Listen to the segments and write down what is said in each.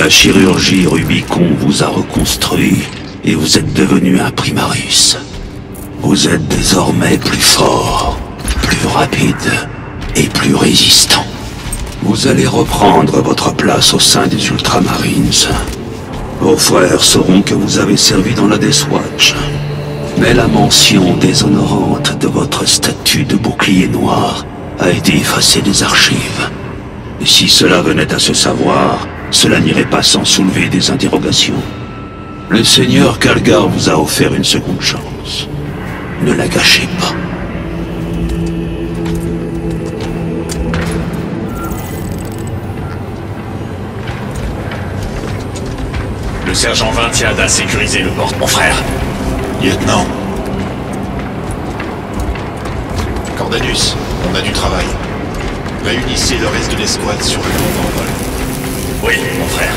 La chirurgie Rubicon vous a reconstruit et vous êtes devenu un Primaris. Vous êtes désormais plus fort, plus rapide et plus résistant. Vous allez reprendre votre place au sein des Ultramarines. Vos frères sauront que vous avez servi dans la Death Watch. Mais la mention déshonorante de votre statut de bouclier noir a été effacée des archives. Et si cela venait à se savoir, cela n'irait pas sans soulever des interrogations. Le Seigneur Calgar vous a offert une seconde chance. Ne la gâchez pas. Le sergent Vintiad a sécurisé le port, mon frère. Lieutenant. Cordanus, on a du travail. Réunissez le reste de l'escouade sur le pont d'envol. Oui, mon frère.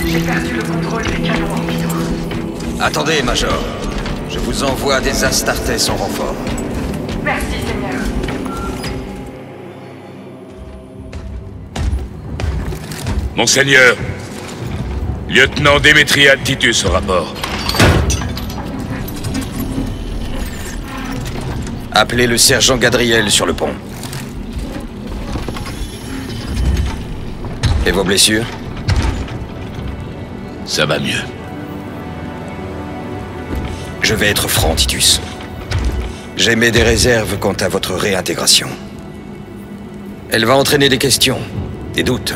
J'ai perdu le contrôle des canons orbitaux. Attendez, Major. Je vous envoie des Astartes en renfort. Merci, Seigneur. Monseigneur, lieutenant Démétriade Titus au rapport. Appelez le sergent Gadriel sur le pont. Et vos blessures? Ça va mieux. Je vais être franc, Titus. J'émets des réserves quant à votre réintégration. Elle va entraîner des questions, des doutes.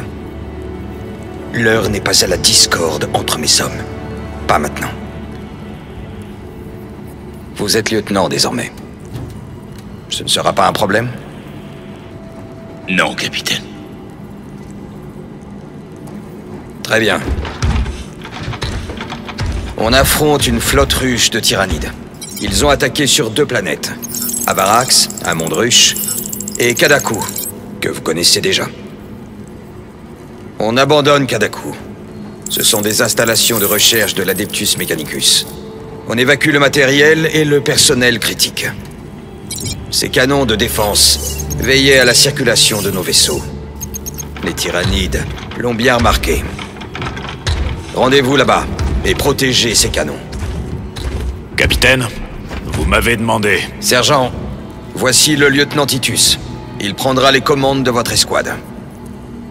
L'heure n'est pas à la discorde entre mes hommes. Pas maintenant. Vous êtes lieutenant désormais. Ce ne sera pas un problème? Non, capitaine. Très bien. On affronte une flotte ruche de tyrannides. Ils ont attaqué sur 2 planètes. Avarax, un monde ruche, et Kadaku, que vous connaissez déjà. On abandonne Kadaku. Ce sont des installations de recherche de l'Adeptus Mechanicus. On évacue le matériel et le personnel critique. Ces canons de défense veillaient à la circulation de nos vaisseaux. Les tyrannides l'ont bien remarqué. Rendez-vous là-bas et protégez ces canons. Capitaine, vous m'avez demandé. Sergent, voici le lieutenant Titus. Il prendra les commandes de votre escouade.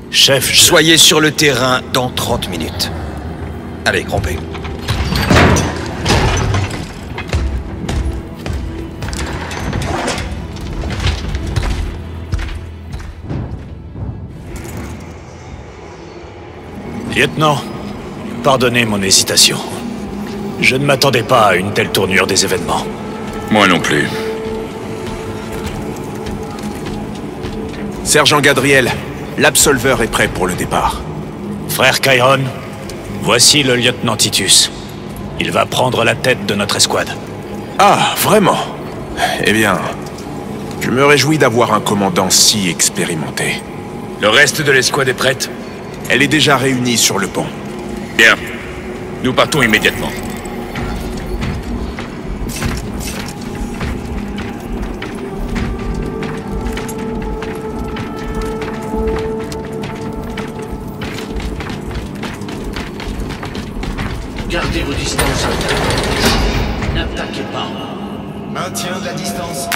Chef, Soyez sur le terrain dans 30 minutes. Allez, grompez. Lieutenant, pardonnez mon hésitation. Je ne m'attendais pas à une telle tournure des événements. Moi non plus. Sergent Gadriel, l'absolveur est prêt pour le départ. Frère Chiron, voici le lieutenant Titus. Il va prendre la tête de notre escouade. Ah, vraiment? Eh bien, je me réjouis d'avoir un commandant si expérimenté. Le reste de l'escouade est prête? Elle est déjà réunie sur le pont. Bien. Nous partons immédiatement. Gardez vos distances internes. N'attaquez pas. Maintien de la distance.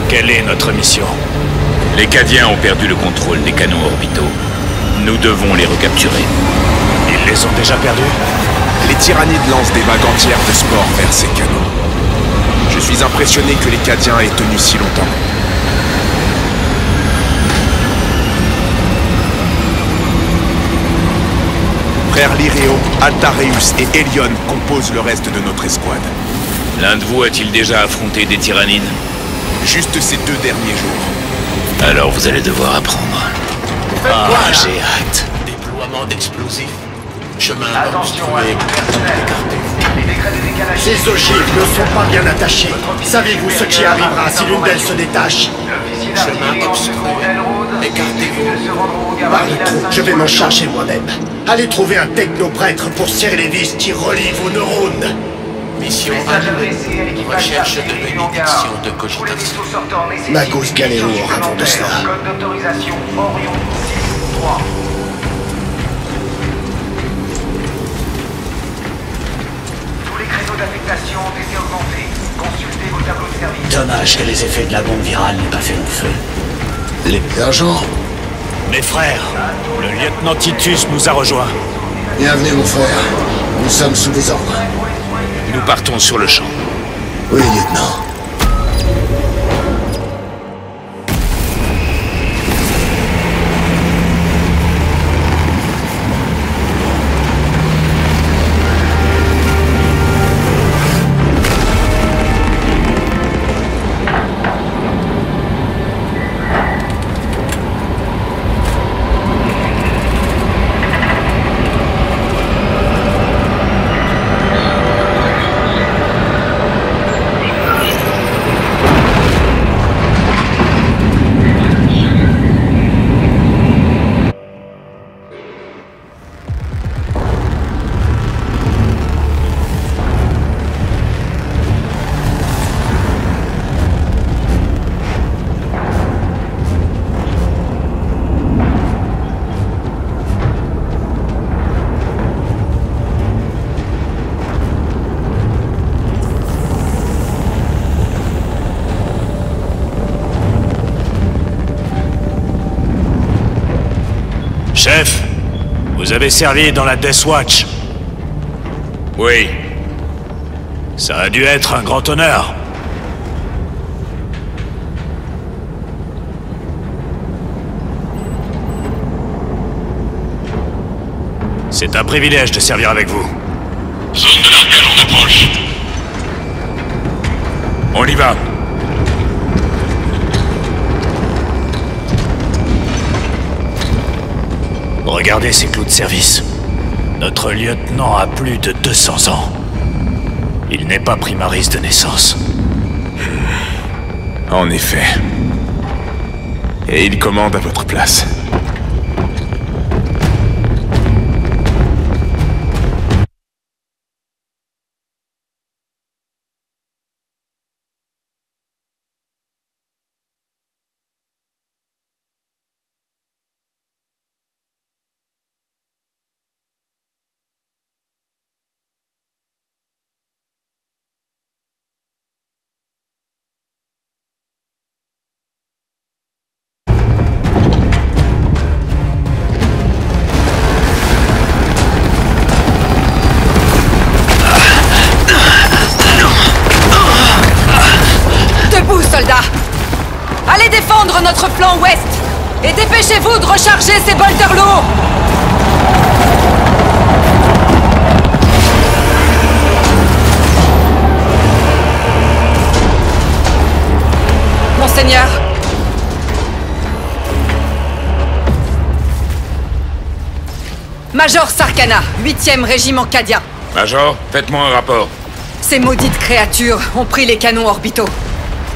Quelle est notre mission? Les Cadiens ont perdu le contrôle des canons orbitaux. Nous devons les recapturer. Ils les ont déjà perdus? Les tyrannides lancent des vagues entières de spores vers ces canons. Je suis impressionné que les Cadiens aient tenu si longtemps. Frères Lyreo, Altareus et Elion composent le reste de notre escouade. L'un de vous a-t-il déjà affronté des tyrannides? Juste ces 2 derniers jours. Alors vous allez devoir apprendre. Ah, j'ai hâte. Déploiement d'explosifs. Chemin Attention à obstrué. tout personnel. Les décrets de décalage. Ces ogives ne sont pas bien attachées. Savez-vous ce qui arrivera si l'une d'elles se détache? L'officier d'artillerie en second Elrond. Écartez-vous. Se rendront au Parle gabarit trop, je vais m'en charger moi-même. Allez trouver un technoprêtre pour serrer les vis qui relient vos neurones. Mission Message annulée. adressé à l'équipage Recherche de d'artillerie en bénédiction gare. de Tous les cogitation. vaisseaux sortants nécessitent Magos Galéo une aura vent de cela. Code d'autorisation Orion 6-3. Tous les créneaux d'affectation ont été augmentés. Consultez vos tableaux de service. Dommage que les effets de la bombe virale n'aient pas fait long feu. Les agents, Mes frères, le lieutenant Titus nous a rejoints. bienvenue mon frère. Nous sommes sous des ordres. Nous partons sur le champ. Oui, lieutenant. Chef, vous avez servi dans la Death Watch. Oui. Ça a dû être un grand honneur. C'est un privilège de servir avec vous. Zone de l'arcane en approche. On y va. Regardez ces clous de service. Notre lieutenant a plus de 200 ans. Il n'est pas primaris de naissance. En effet. Et il commande à votre place. Debout, soldats! Allez défendre notre flanc ouest! Et dépêchez-vous de recharger ces bolters lourds! Monseigneur! Major Sarkana, 8e régiment Cadien. Major, faites-moi un rapport. Ces maudites créatures ont pris les canons orbitaux.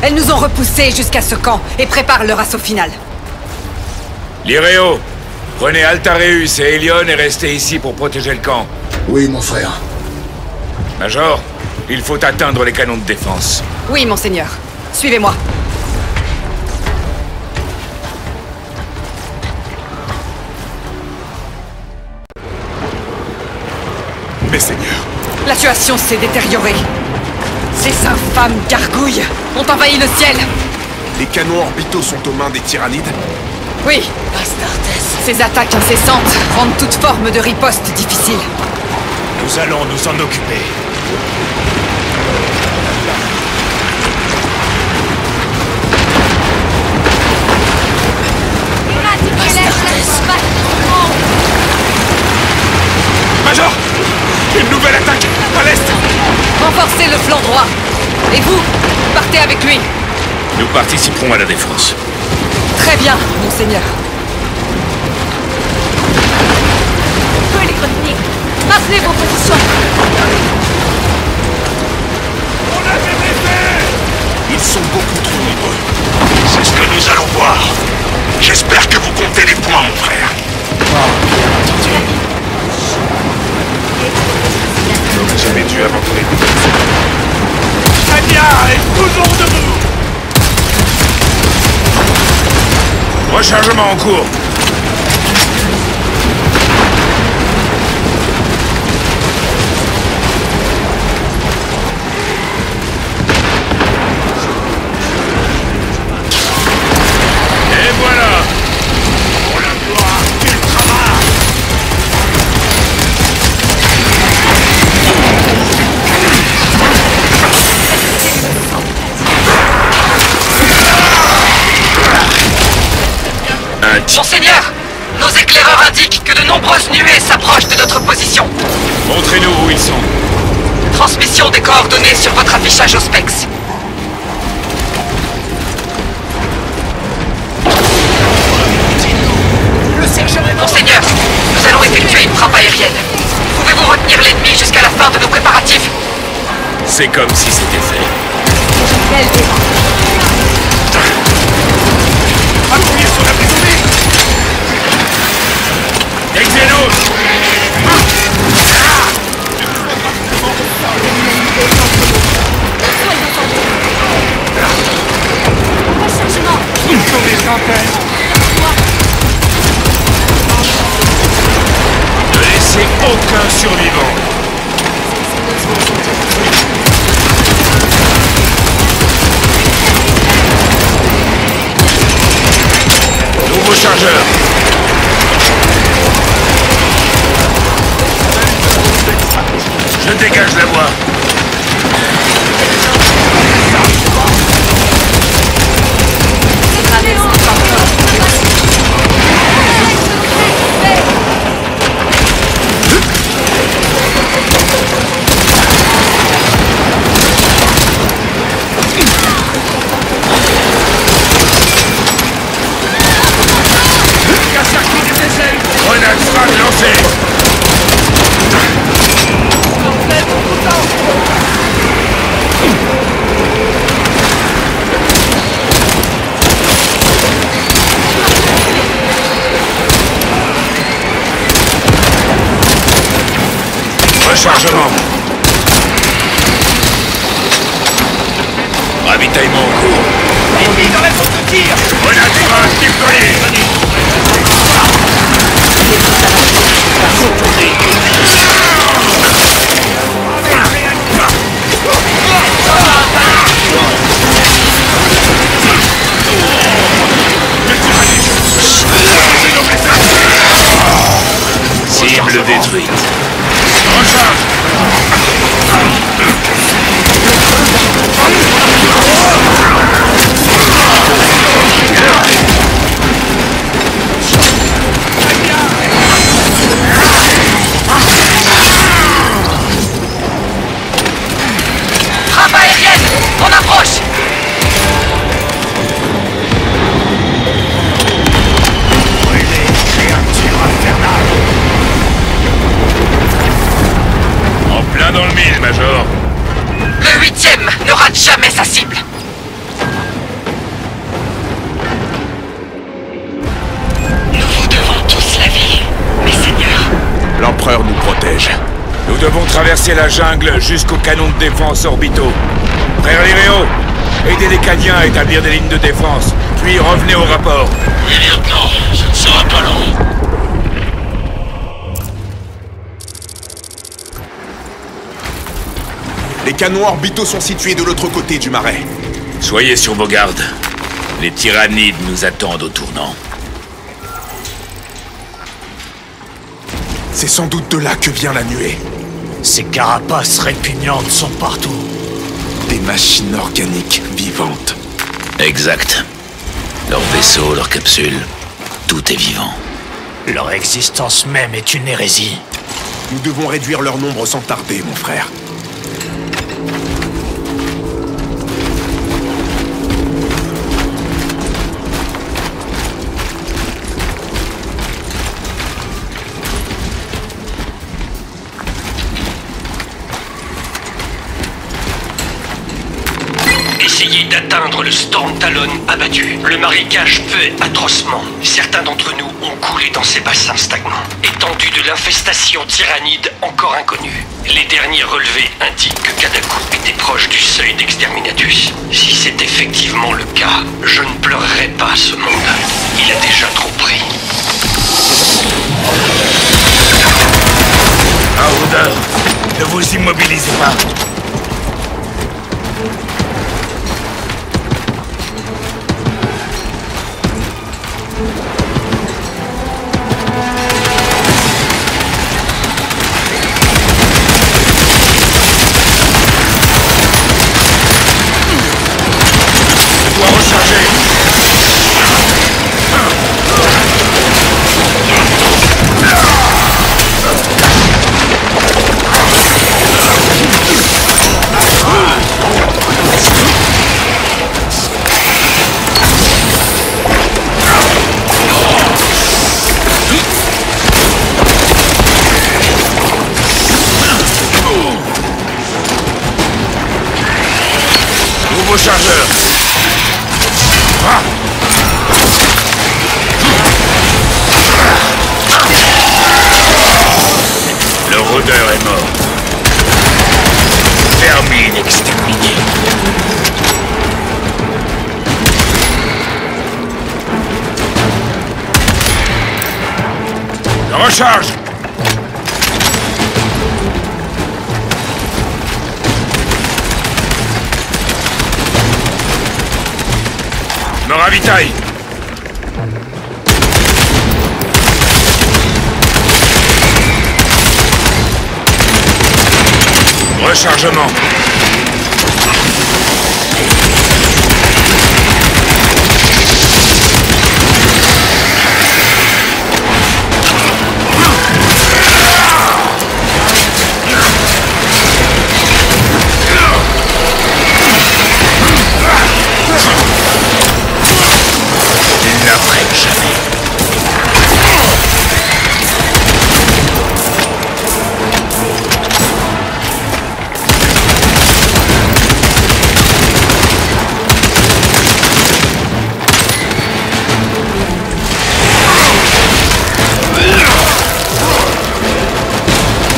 Elles nous ont repoussés jusqu'à ce camp et préparent leur assaut final. Lyreo, prenez Altareus et Elion et restez ici pour protéger le camp. Oui, mon frère. Major, il faut atteindre les canons de défense. Oui, monseigneur. Suivez-moi. Mes seigneurs, La situation s'est détériorée. Ces infâmes gargouilles ont envahi le ciel. Les canons orbitaux sont aux mains des tyrannides? Oui. Ces attaques incessantes rendent toute forme de riposte difficile. Nous allons nous en occuper. Major! Une nouvelle attaque à l'est! Renforcez le flanc droit. Et vous, partez avec lui. Nous participerons à la défense. Très bien, monseigneur. On peut les retenir. Maintenez vos positions. On a des effets! Ils sont beaucoup trop nombreux. C'est ce que nous allons voir. J'espère que vous comptez les points, mon frère. J'aurais jamais dû abandonner. Anya est toujours debout. Rechargement en cours. Et voilà. Pour la gloire d'Ultramar. Monseigneur, nos éclaireurs indiquent que de nombreuses nuées s'approchent de notre position. Montrez-nous où ils sont. Transmission des coordonnées sur votre affichage au Spex. Monseigneur, nous allons effectuer une frappe aérienne. Pouvez-vous retenir l'ennemi jusqu'à la fin de nos préparatifs? C'est comme si c'était fait. Appuyez sur la prisonnière! Exenos! Ne laissez aucun survivant. Nouveau chargeur. Je dégage la voie. Grenade frag lancée. Rechargement. Ravitaillement en cours. Ennemi dans la zone de tir. Grenade frag déployée. Cible détruite. Recharge. Frappe aérienne! On approche! En plein dans le mille, Major. Le 8e ne rate jamais sa cible. Nous vous devons tous la vie, mes seigneurs. L'empereur nous protège. Nous devons traverser la jungle jusqu'aux canons de défense orbitaux. Frère Lireo, aidez les Cadiens à établir des lignes de défense, puis revenez au rapport. Oui, lieutenant, ce ne sera pas long. Les canons orbitaux sont situés de l'autre côté du marais. Soyez sur vos gardes. Les tyrannides nous attendent au tournant. C'est sans doute de là que vient la nuée. Ces carapaces répugnantes sont partout. Des machines organiques vivantes. Exact. Leurs vaisseaux, leurs capsules, tout est vivant. Leur existence même est une hérésie. Nous devons réduire leur nombre sans tarder, mon frère. Essayez d'atteindre le Storm Talon abattu. Le marécage pue atrocement. Certains d'entre nous ont coulé dans ces bassins stagnants. Étendue de l'infestation tyrannide encore inconnue. Les derniers relevés indiquent que Kadaku était proche du seuil d'Exterminatus. Si c'est effectivement le cas, je ne pleurerai pas ce monde. Il a déjà trop pris. Marauder, ne vous immobilisez pas. Nouveau chargeur. Ah. Le rôdeur est mort. Termine, exterminé. Je recharge. Me ravitaille. Rechargement. Il n'apprête jamais.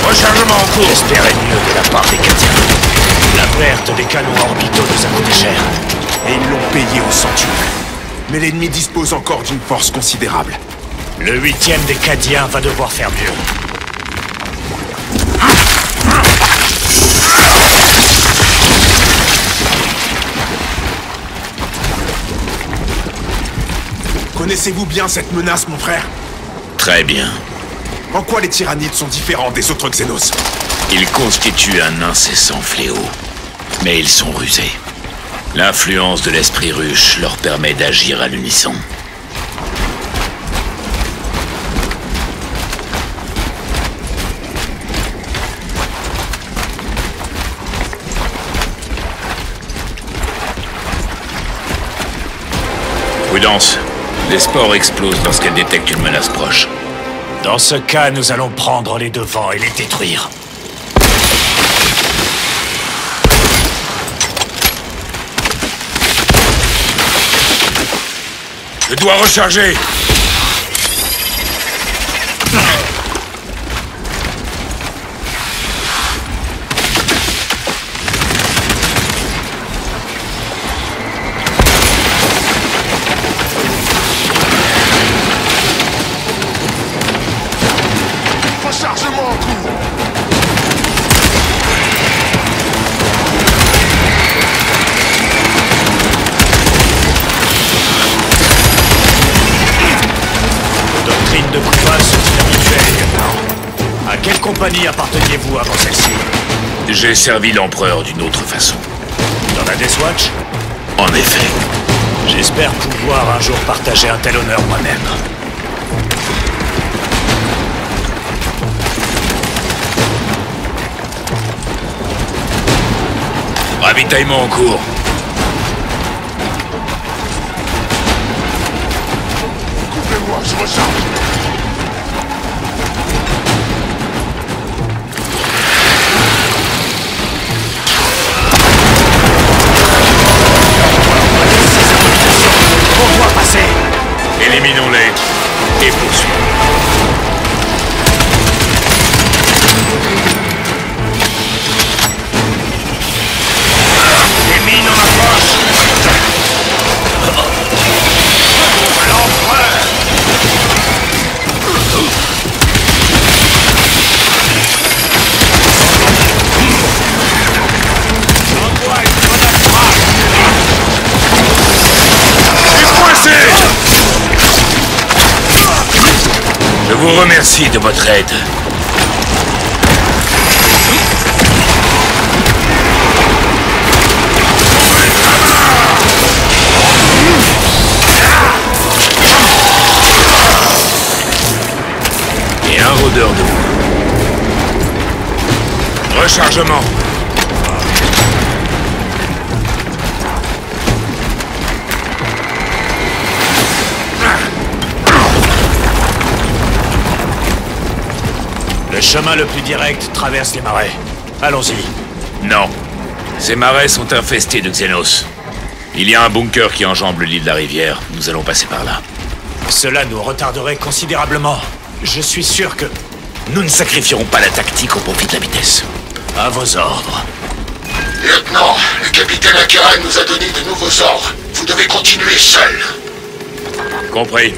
Rechargement en cours. J'espérais mieux de la part des Cadiens. La perte des canons orbitaux nous a coûté cher. Et ils l'ont payé au centuple. Mais l'ennemi dispose encore d'une force considérable. Le 8e des Cadiens va devoir faire mieux. Connaissez-vous bien cette menace, mon frère? Très bien. En quoi les tyrannides sont différents des autres Xénos? Ils constituent un incessant fléau. Mais ils sont rusés. L'influence de l'esprit ruche leur permet d'agir à l'unisson. Prudence. Les spores explosent lorsqu'elles détectent une menace proche. Dans ce cas, nous allons prendre les devants et les détruire. Je dois recharger. Rechargement en cours. compagnie apparteniez-vous avant celle-ci? J'ai servi l'empereur d'une autre façon. Dans la Death Watch? En effet. J'espère pouvoir un jour partager un tel honneur moi-même. Ravitaillement en cours. Coupez-moi, je recharge. On doit passer. Éliminons-les et poursuivons. Les mines en approche. L'empereur. Envoie une grenade frappe. Je suis coincé. Je vous remercie de votre aide. Et un rôdeur de vous. Rechargement. Le chemin le plus direct traverse les marais. Allons-y. Non. Ces marais sont infestés de Xenos. Il y a un bunker qui enjambe l'île de la rivière. Nous allons passer par là. Cela nous retarderait considérablement. Je suis sûr que... Nous ne sacrifierons pas la tactique au profit de la vitesse. À vos ordres. Lieutenant, le capitaine Akira nous a donné de nouveaux ordres. Vous devez continuer seul. Compris.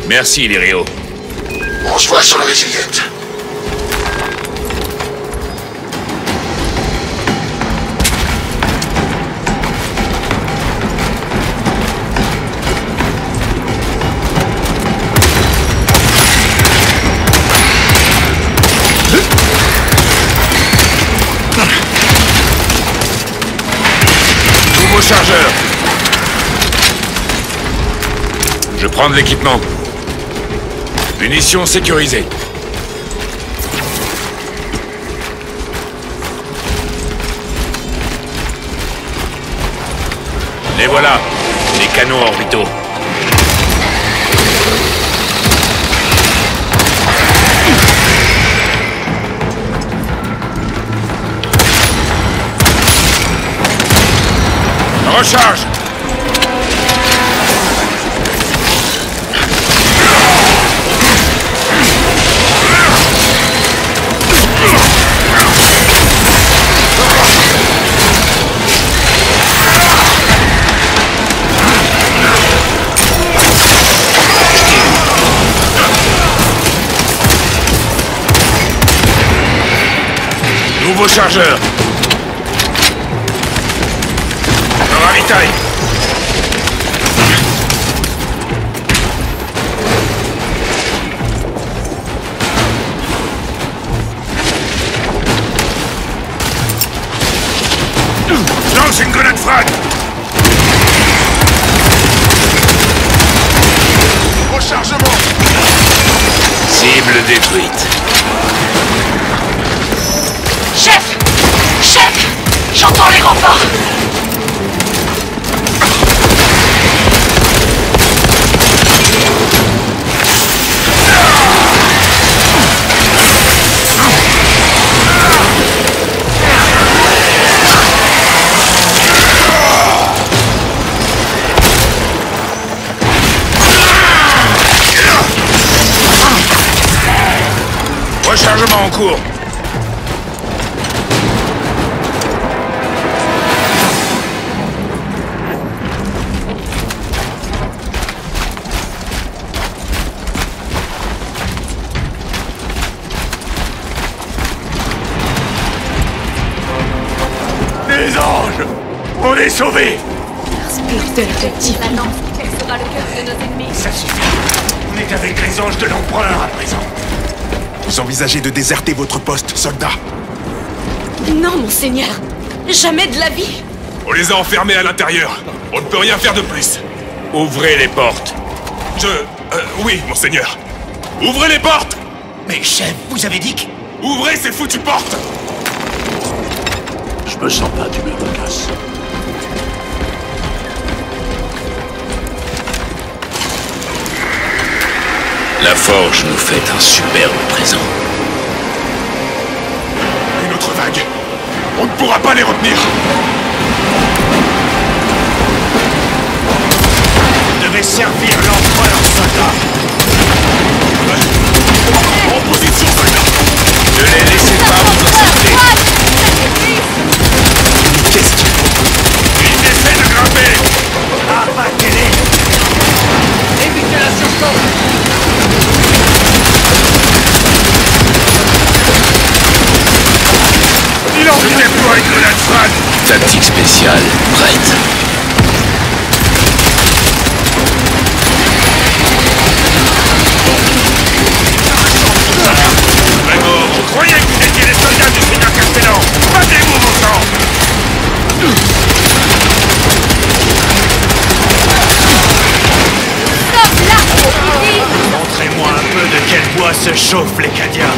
Merci, Lyrio. On se voit sur le Resilient. Nouveau chargeur. Je prends de l'équipement. Munitions sécurisées. Les voilà, les canons orbitaux. Recharge! Nouveau chargeur. Je ravitaille. Lance une grenade frag. Rechargement. Cible détruite. Chef! Chef! J'entends les remparts! Rechargement en cours. Les anges! On est sauvés! Inspire de l'effectif. Maintenant, quel sera le cœur de nos ennemis? Ça suffit. On est avec les anges de l'empereur à présent. Vous envisagez de déserter votre poste, soldat? Non, monseigneur. Jamais de la vie. On les a enfermés à l'intérieur. On ne peut rien faire de plus. Ouvrez les portes. Oui, monseigneur. Ouvrez les portes! Mais chef, vous avez dit que... Ouvrez ces foutues portes! Je me sens pas d'humeur de casse. La Forge nous fait un superbe présent. Une autre vague. On ne pourra pas les retenir. Vous devez servir l'empereur, soldat. En position, soldat. Ne les laissez pas vous insulter. Qu'est-ce qu'il faut? Ils essaient de grimper. Abattez-les. Évitez la surchauffe. Il en finit plus avec le Lanzmann. Tactique spéciale, prête. Vraiment, vous croyez que vous étiez les soldats du Seigneur Castellan? Battez-vous, mon sang! Montrez-moi un peu de quel bois se chauffent les Cadiens.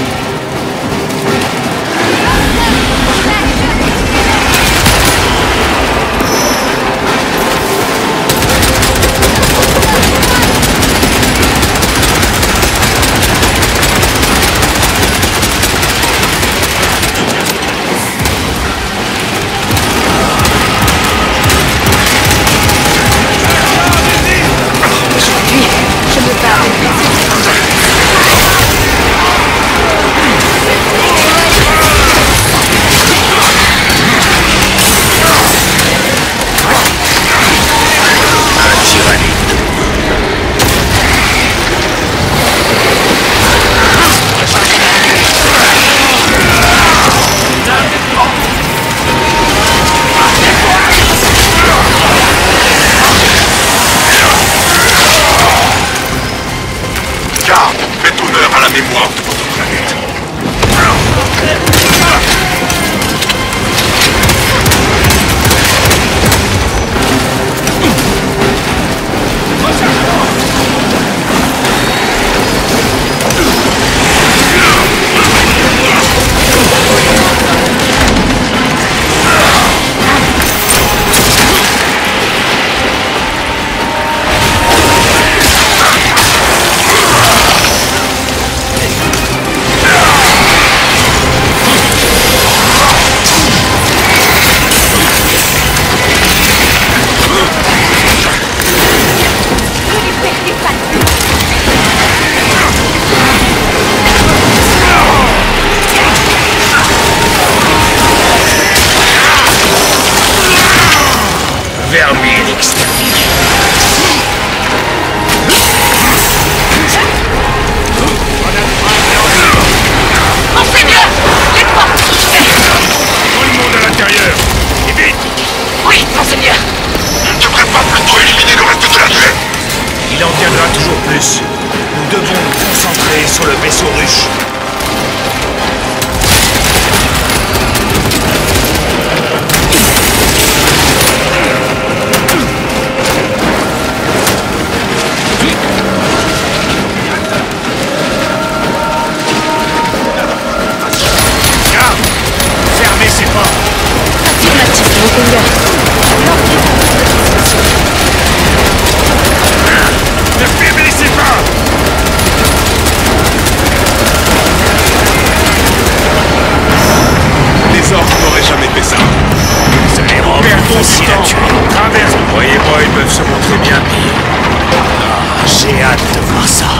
Nous devons nous concentrer sur le vaisseau ruche. Fermez ces portes. Affirmatif, Monseigneur. Ne faiblissez pas! Les orques n'auraient jamais fait ça. Ça les rend faciles à tuer. Traverse. Croyez-moi, ils peuvent se montrer bien pire. J'ai hâte de voir ça.